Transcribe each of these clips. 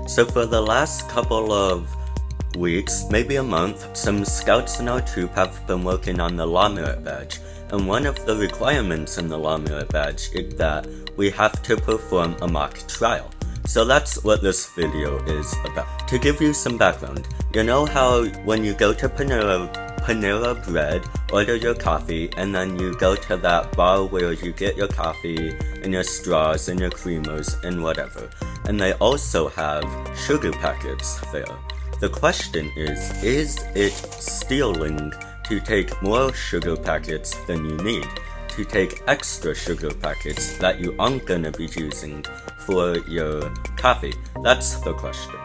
So for the last couple of weeks, maybe a month, some scouts in our troop have been working on the law merit badge, and one of the requirements in the law merit badge is that we have to perform a mock trial. So that's what this video is about. To give you some background, you know how when you go to Panera Bread, order your coffee, and then you go to that bar where you get your coffee and your straws and your creamers and whatever, and they also have sugar packets there. The question is it stealing to take more sugar packets than you need, to take extra sugar packets that you aren't gonna be using for your coffee? That's the question.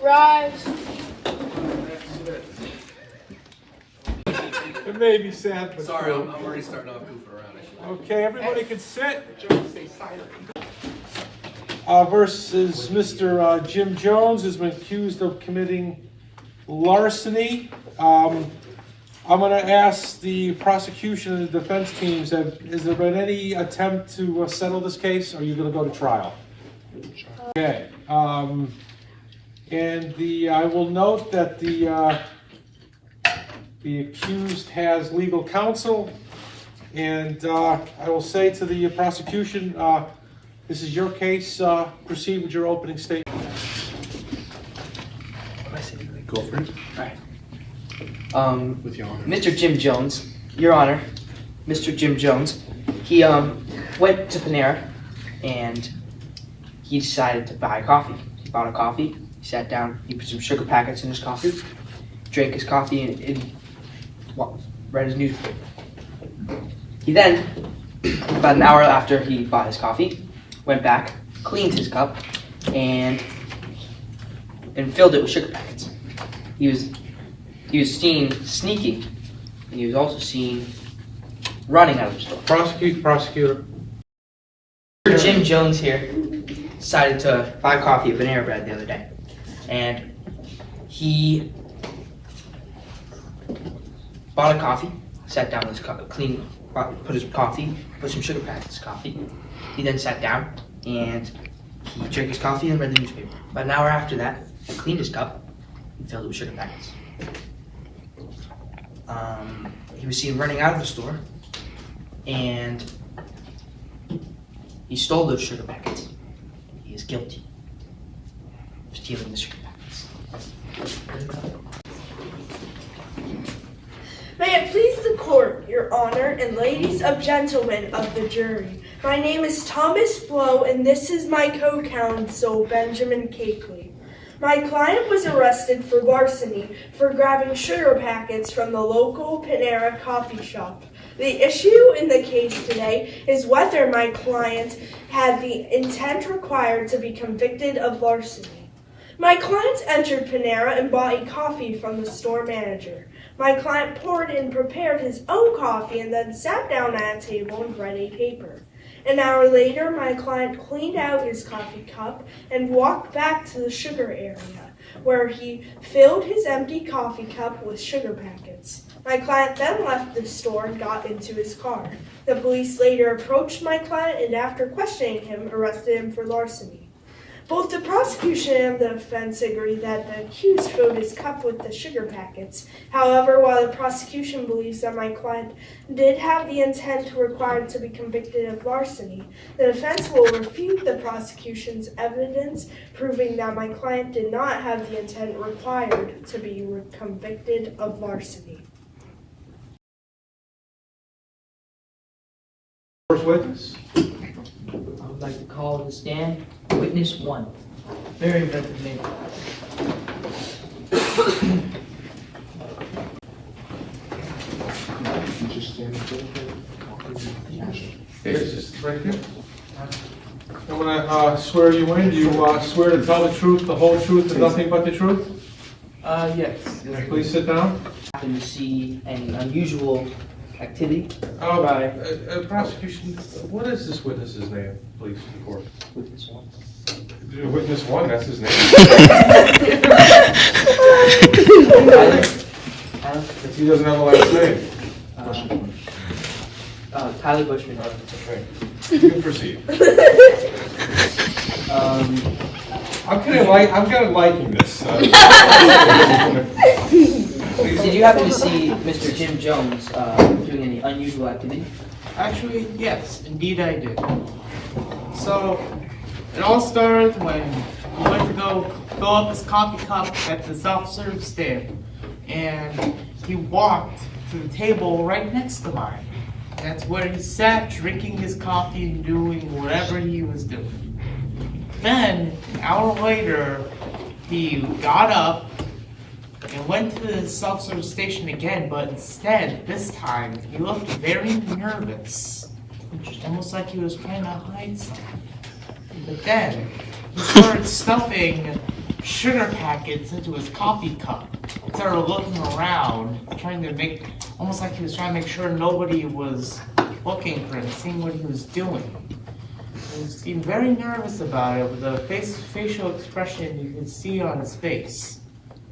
Rise. It may be sad, but sorry, I'm already starting off goofing around. Okay, everybody can sit. Versus Mr. Jim Jones, who's been accused of committing larceny. I'm going to ask the prosecution and the defense teams, has there been any attempt to settle this case, or are you going to go to trial? Okay. And I will note that the accused has legal counsel, and I will say to the prosecution, this is your case. Proceed with your opening statement. Go for it. Alright. With your honor. Mr. Jim Jones, Your Honor, Mr. Jim Jones, he went to Panera and he decided to buy coffee. He bought a coffee, he sat down, he put some sugar packets in his coffee, drank his coffee, and read his newspaper. He then, about an hour after he bought his coffee, went back, cleaned his cup, and filled it with sugar packets. He was seen sneaking, and he was also seen running out of the store. Prosecutor. Jim Jones here decided to buy coffee at Panera Bread the other day, and he bought a coffee, sat down with his cup, put his coffee, put some sugar packets in his coffee. He then sat down and he drank his coffee and read the newspaper. About an hour after that, he cleaned his cup and filled it with sugar packets. He was seen running out of the store, and he stole those sugar packets. He is guilty of stealing the sugar packets. May it please the court, Your Honor, and ladies and gentlemen of the jury. My name is Thomas Blow, and this is my co-counsel, Benjamin Cakeley. My client was arrested for larceny for grabbing sugar packets from the local Panera coffee shop. The issue in the case today is whether my client had the intent required to be convicted of larceny. My client entered Panera and bought a coffee from the store manager. My client poured and prepared his own coffee and then sat down at a table and read a paper. An hour later, my client cleaned out his coffee cup and walked back to the sugar area, where he filled his empty coffee cup with sugar packets. My client then left the store and got into his car. The police later approached my client and, after questioning him, arrested him for larceny. Both the prosecution and the defense agree that the accused filled his cup with the sugar packets. However, while the prosecution believes that my client did have the intent required to be convicted of larceny, the defense will refute the prosecution's evidence, proving that my client did not have the intent required to be convicted of larceny. First witness. I would like to call to the stand witness 1. Very effective name. Just right here. I'm going to swear you in. Do you swear to tell the truth, the whole truth, and nothing but the truth? Yes. Please sit down. Happen to see any unusual activity Prosecution, what is this witness's name, please, for the court? witness 1. Witness 1, that's his name. Tyler? He doesn't have a last name. Tyler Bushman. Okay. You can proceed. I'm kind of liking this. Did you happen to see Mr. Jim Jones doing any unusual activity? Actually, yes, indeed I did. So, it all started when he went to go fill up his coffee cup at the self-serve stand, and he walked to the table right next to mine. That's where he sat, drinking his coffee and doing whatever he was doing. Then, an hour later, he got up and went to the self-service station again, but instead, this time, he looked very nervous. Almost like he was trying to hide something. But then, he started stuffing sugar packets into his coffee cup. He started looking around, almost like he was trying to make sure nobody was looking for him, seeing what he was doing. He seemed very nervous about it, with a facial expression you could see on his face.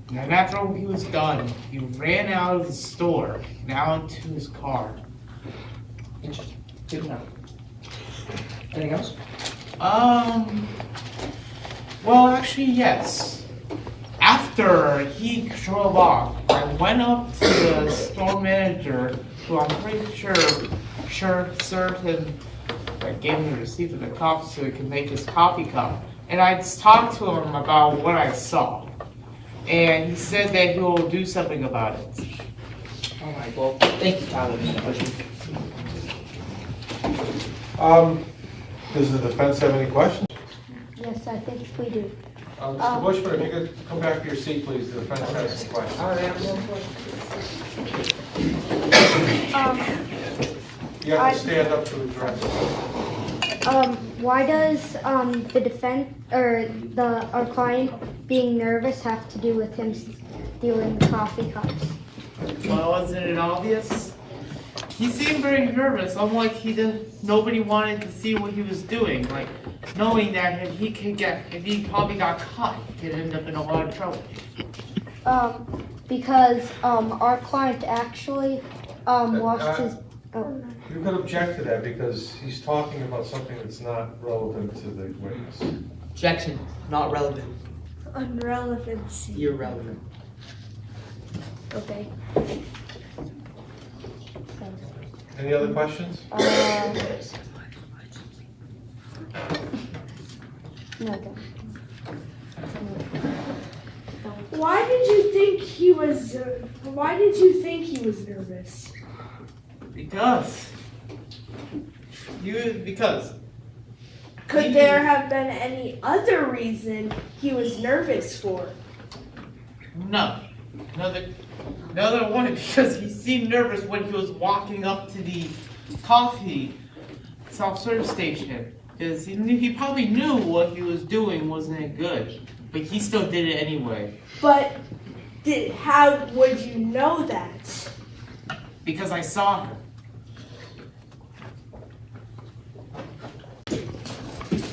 And then after he was done, he ran out of the store and out to his car. Interesting. Good to know. Anything else? Well, actually, yes. After he drove off, I went up to the store manager, who I'm pretty sure served him, gave him the receipt for the coffee so he could make his coffee cup. And I talked to him about what I saw. And he said that he will do something about it. All right, well, thank you, Tyler, for that question. Does the defense have any questions? Yes, I think we do. Mr. Bushman, if you could come back to your seat, please. The defense has some questions. All right, I have one question. You have to stand up to address. Why does the defense or our client being nervous have to do with him stealing the coffee cups? Well, wasn't it obvious? He seemed very nervous, unlike nobody wanted to see what he was doing, like knowing that if he probably got caught, he could end up in a lot of trouble. Because our client actually washed his. Oh. You could object to that because he's talking about something that's not relevant to the witness. Objection, not relevant. Irrelevancy. Irrelevant. Okay. Any other questions? No, don't. Why did you think he was? Why did you think he was nervous? Because. Could there have been any other reason he was nervous for? No. Another one, because he seemed nervous when he was walking up to the coffee self-serve station. Because he probably knew what he was doing wasn't good. But he still did it anyway. But how would you know that? Because I saw her.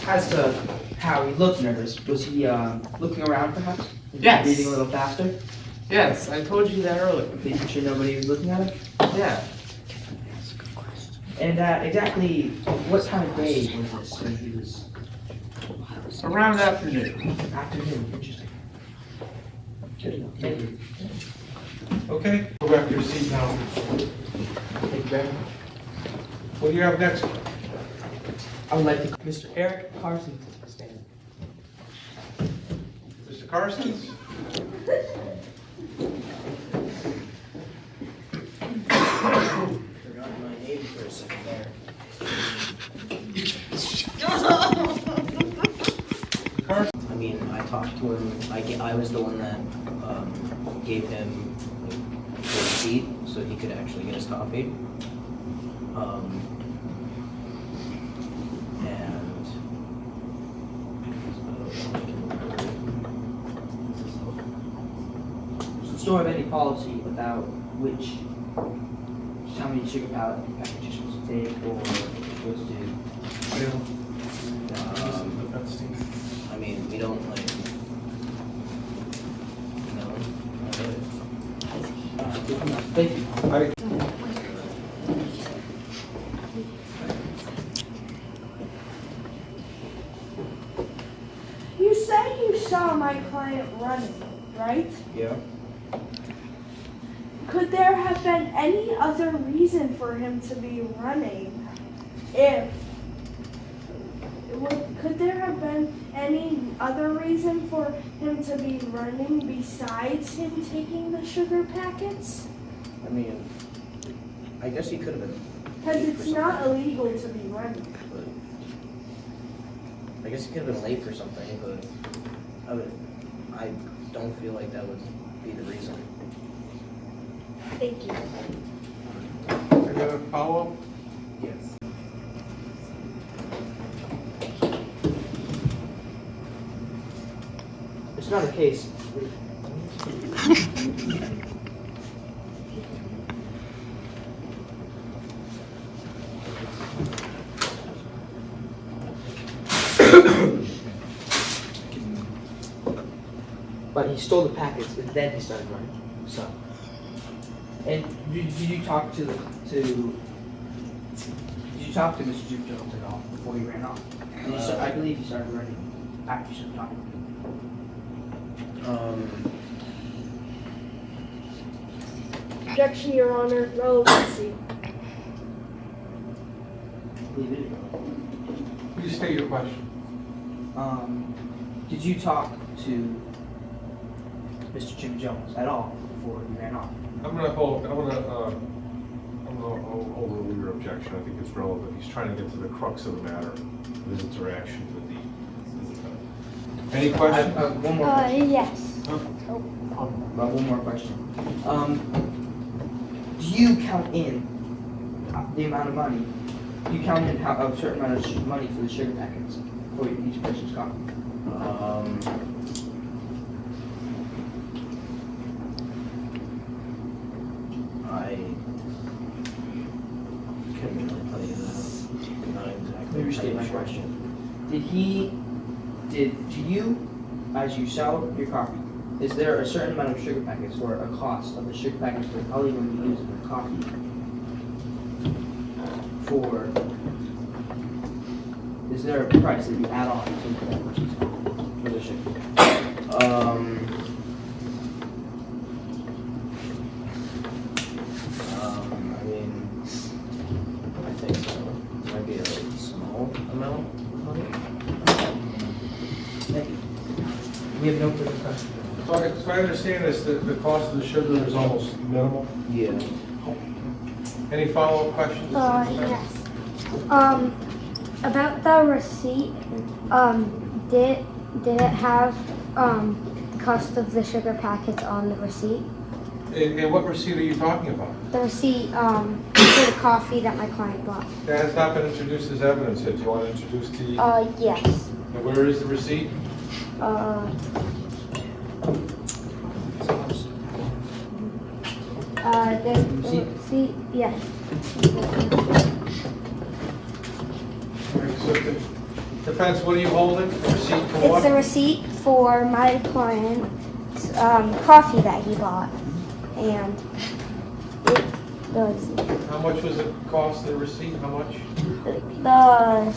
As to how he looked nervous, was he looking around perhaps? Was he Yes. breathing a little faster? Yes, I told you that earlier. Making sure nobody was looking at him? Yeah. And exactly what time of day was this when he was Around afternoon. afternoon? Interesting. Good enough. Thank you. Okay, go back to your seat now. Thank you very much. What do you have next? I would like to Mr. Eric Carson to stand. Mr. Carson's? Forgot my name for a second there. I mean, I talked to him. I was the one that gave him the receipt so he could actually get his coffee. Does the store have any policy about how many sugar packages you're supposed to take or supposed to? I mean, we don't like. No. Thank you. said you saw my client running, right? Yeah. Could there have been any other reason for him to be running? Could there have been any other reason for him to be running besides him taking the sugar packets? I mean, I guess he could have been. Because late it's for not something, illegal to be running. but I guess he could have been late for something, but I don't feel like that would be the reason. Thank you. Any other follow-up? Yes. It's not a case. But he stole the packets and then he started running. So. And did you talk to Mr. Jim Jones at all before he ran off? And I believe he started running after you started talking to him. Objection, Your Honor. Relevancy. Leave it. Please state your question. Did you talk to Mr. Jim Jones at all before he ran off? I'm gonna overrule your objection. I think it's relevant. He's trying to get to the crux of the matter, his interaction with the defendant. Any questions? One more question. Yes. One more question. Do you count in the amount of money? Do you count in a certain amount of money for the sugar packets for each person's coffee? I couldn't really tell you that. Not exactly. Let me restate my question. Do you, as you sell your coffee, is there a certain amount of sugar packets or a cost of the sugar packets that probably going to be used in the coffee is there a price that you add on to that person's coffee for the sugar? I mean, I think so. Might be a small amount of money. Thank you. We have no further questions. So I understand this, that the cost of the sugar is almost minimal. Yeah. Any follow-up questions? Yes. About the receipt, did it have the cost of the sugar packets on the receipt? And what receipt are you talking about? The receipt for the coffee that my client bought. That has not been introduced as evidence yet. Do you want to introduce the, Yes. and where is the receipt? The receipt, yes. So defense, what are you holding? The receipt for It's what? a receipt for my client's coffee that he bought, and it was How much was the cost of the receipt? How much? the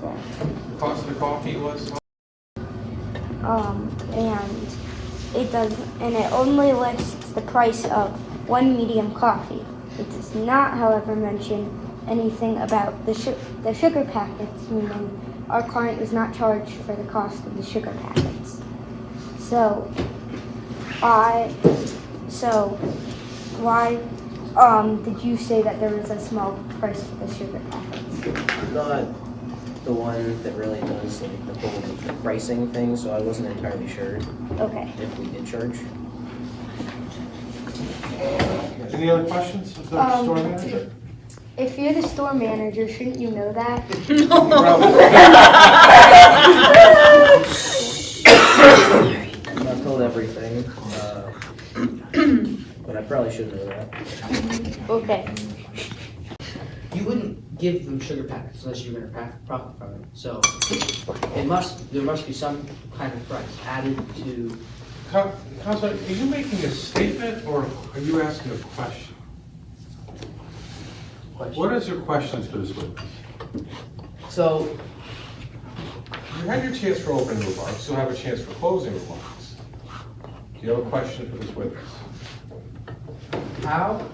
The cost of the coffee was? and it only lists the price of one medium coffee. It does not, however, mention anything about the sugar packets, meaning our client was not charged for the cost of the sugar packets. So why did you say that there was a small price for the sugar packets? Not the one that really does like the whole pricing thing, so I wasn't entirely sure Okay. if we did charge. Any other questions of the store manager? If you're the store manager, shouldn't you know that? I'm not told everything, but I probably should know that. Okay. You wouldn't give them sugar packets unless you're going to profit from it. So there must be some kind of price added to. Counselor, are you making a statement or are you asking a question? What is your question for this witness? So You had your chance for opening remarks, you'll have a chance for closing remarks. Do you have a question for this witness? How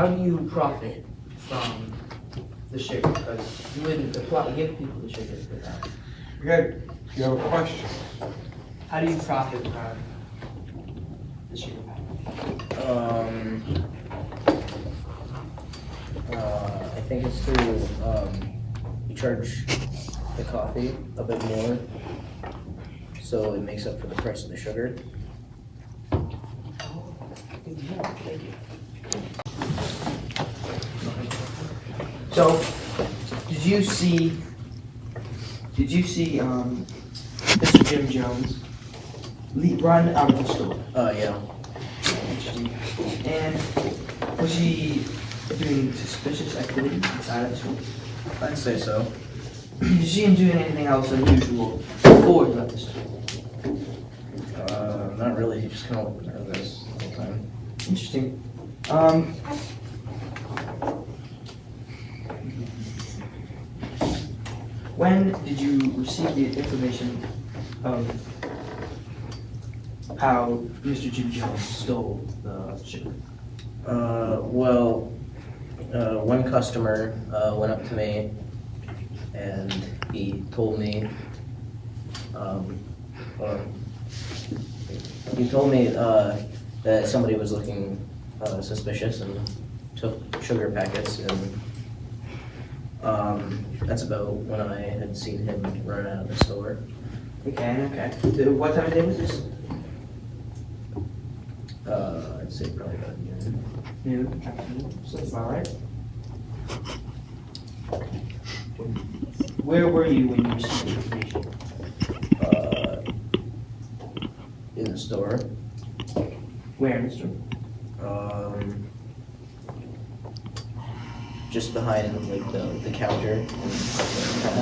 do you profit from the sugar? Because you wouldn't give people the sugar for that. Okay, do you have a question? How do you profit from the sugar packet? I think it's through, you charge the coffee a bit more, so it makes up for the price of the sugar. Thank you. So, did you see Mr. Jim Jones run out of the store? Yeah. Interesting. And was he doing suspicious activity inside of the store? I'd say so. Did you see him doing anything else unusual before he left the store? Not really, he just kind of looked nervous the whole time. Interesting. When did you receive the information of how Mr. Jim Jones stole the sugar? Well, one customer went up to me and he told me, that somebody was looking suspicious and took sugar packets, and that's about when I had seen him run out of the store. Okay. What time of day was this? I'd say probably about noon. Afternoon. So that's about right. Where were you when you received the information? In the store. Where, Mr.? Just behind like the counter in the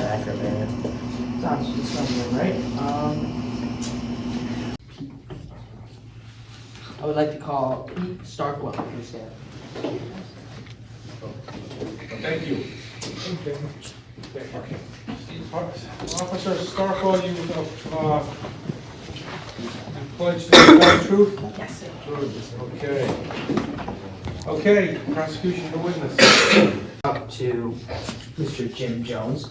back room area. Sounds right. I would like to call Pete Starkwell to the stand. Thank you. Officer Starkwell, you pledged to tell the truth? Yes, sir. Good, okay, prosecution to witness. Up to Mr. Jim Jones.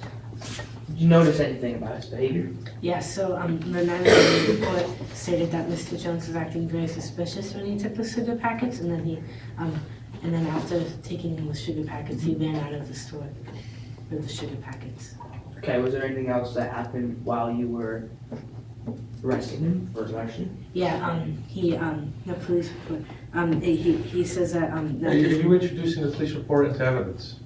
Did you notice anything about his behavior? Yes, so the 911 report stated that Mr. Jones was acting very suspicious when he took the sugar packets, and then after taking the sugar packets, he ran out of the store with the sugar packets. Okay, was there anything else that happened while you were arresting him or arresting him? Yeah, the police report, he says that, Are you introducing the police report into evidence?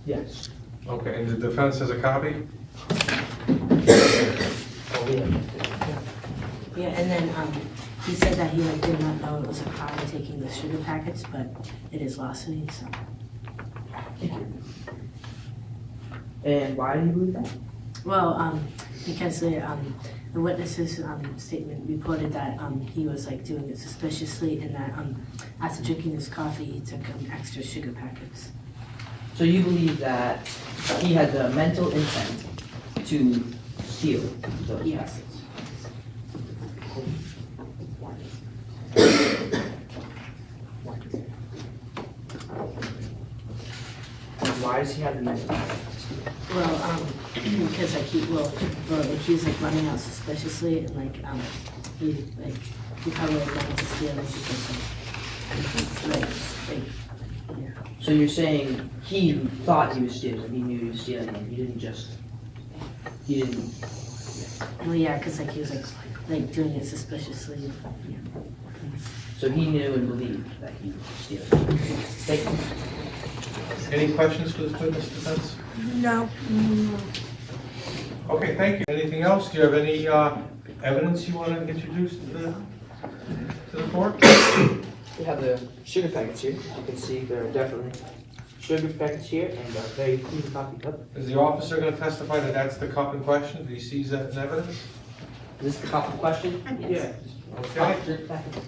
Yes. Okay, and the defense has a copy? yeah, and then, he said that he did not know it was a crime taking the sugar packets, but it is larceny, so. Thank you. And why do you believe that? Well, because the witness's statement reported that he was doing it suspiciously, and that after drinking his coffee, he took extra sugar packets. So you believe that he had the mental intent to steal those Yes. packets? And why does he have the mental intent to steal? Well, because he was running out suspiciously, and he probably wanted to steal it because yeah. So you're saying he thought he was stealing, he knew he was stealing, and he didn't. Well, yeah, because he was doing it suspiciously. Yeah. So he knew and believed that he was stealing. Thank you. Any questions for this witness defense? No. Okay, thank you. Anything else? Do you have any evidence you want to introduce to the court? We have the sugar packets here. As you can see, there are definitely sugar packets here and a very clean coffee cup. Is the officer going to testify that that's the cup in question? Do you see that in evidence? Is this the cup in question? Yes. Okay.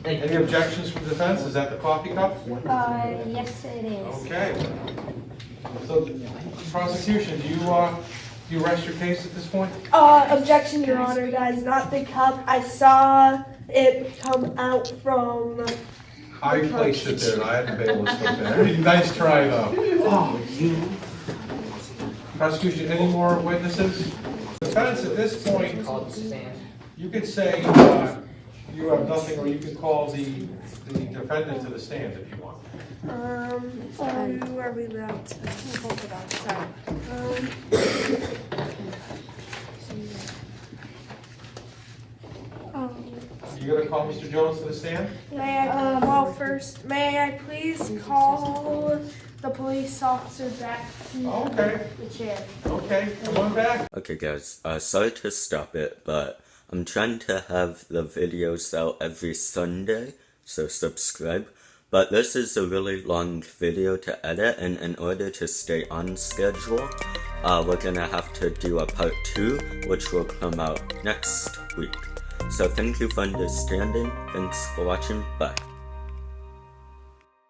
Thank Any you. objections from defense? Is that the coffee cup? Yes, it is. Okay. So, prosecution, do you rest your case at this point? Objection, Your Honor, guys, not the cup. I saw it come out from. I placed it there, and I had the bailiff put there. Nice try, though. Oh, you. Prosecution, any more witnesses? Defense, at this point, Call it stand. you could say you have nothing, or you can call the defendant to the stand if you want. Who are we allowed to hold it on? Sorry. You gonna call Mr. Jones to the stand? May I, first, may I please call the police officer back to Okay, the chair? okay, come on back. Okay guys, sorry to stop it, but I'm trying to have the videos out every Sunday, so subscribe. But this is a really long video to edit, and in order to stay on schedule, we're gonna have to do a part 2, which will come out next week. So thank you for understanding, thanks for watching, bye.